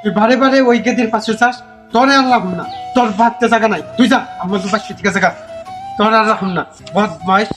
তুই বারে বারে ওই গেদির পাশে চাস, তোর আর রাখুন না, তোর ভাবতে জায়গা নাই, তুই যা আমার তো পাশে ঠিক আছে গা, তোর আর রাখুন না বদমাইশ।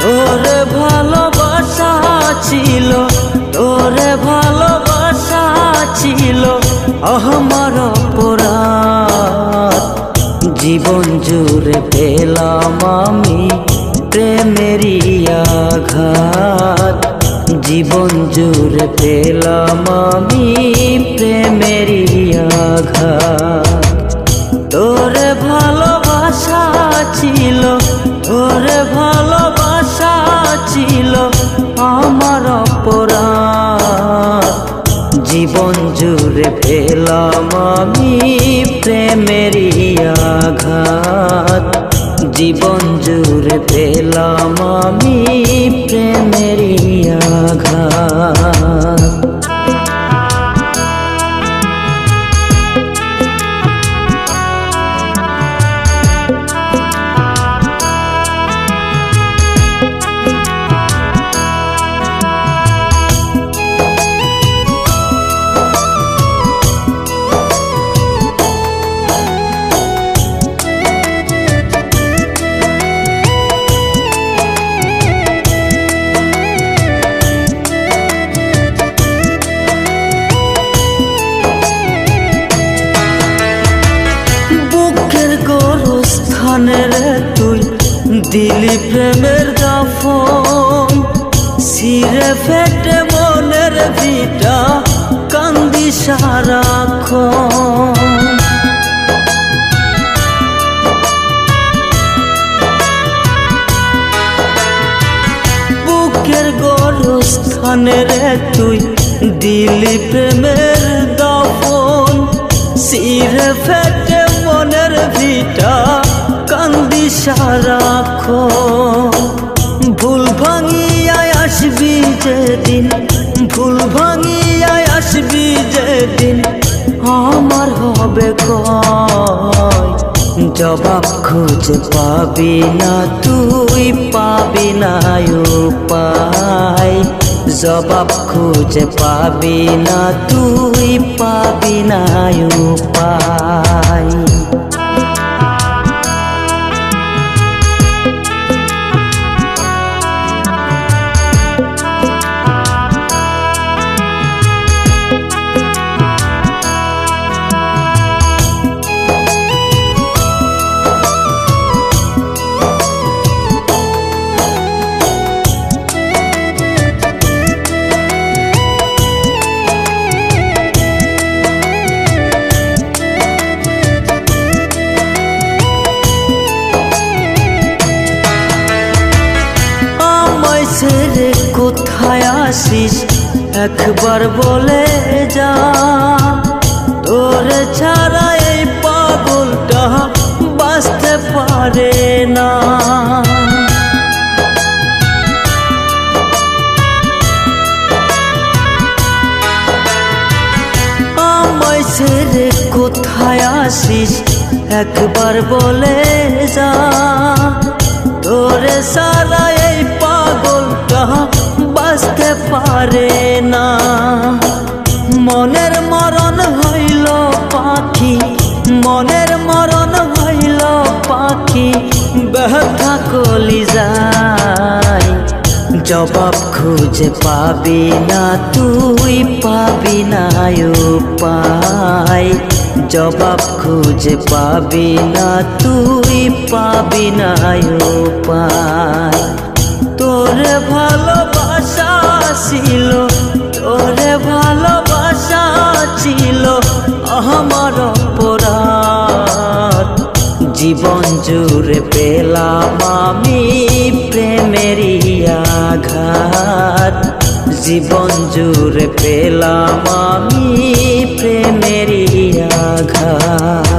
তোরে ভালোবাসা ছিল, তোরে ভালোবাসা ছিল আমার অপরাধ। জীবন জুড়ে পেলাম আমি প্রেমেরই আঘাত। জীবন জুড়ে পেলাম আমি প্রেমেরই আঘাত। তোরে ভালোবাসা ছিল, তোরে ভালোবাসা ছিল আমার অপরাধ। জীবন জুড়ে পেলাম আমি প্রেমেরই আঘাত। জীবন জুড়ে পেলাম আমি প্রেমেরই আঘাত। রে তুই দিলি প্রেমের দাফন, সিরে ফেটে মনের ভিটা কান্দি সারাক্ষণ। বুকের গোরস্থানে রে তুই দিলি প্রেমের দাফন, সিরে ফেটে মনের ভিটা কান্দি সারাক্ষণ। ভুল ভাঙিয়ায় আসবি যেদিন, ভুল ভাঙিয়ায় আসবি যেদিন আমার হবে কয়। জবাব খুঁজে পাবি না তুই, পাবি না উপায়। জবাব খুঁজে পাবি না তুই, পাবি না উপায়। ছেড়ে কোথায় আসিস একবার বলে যা, তোরে ছাড়া এই পাগলটা বাঁচতে পারে না। আমায় ছেড়ে কোথায় আসিস একবার বলে যা, তোরে সারা এই পাগলটা বাঁচতে পারে না। মনের মরণ হইল পাখি, মনের মরণ হইল পাখি ব্যথা কলিজায়। জবাব খুঁজে পাবি না তুই, পাবি না উপায়। জবাব খুঁজে পাবি না তুই, পাবি না উপায়। তোরে ভালোবাসা ছিল, তোরে ভালোবাসা ছিল আমার অপরাধ। জীবন জুড়ে পেলাম আমি প্রেমেরই আঘাত। জীবন জুড়ে পেলাম আমি প্রেমেরই আঘাত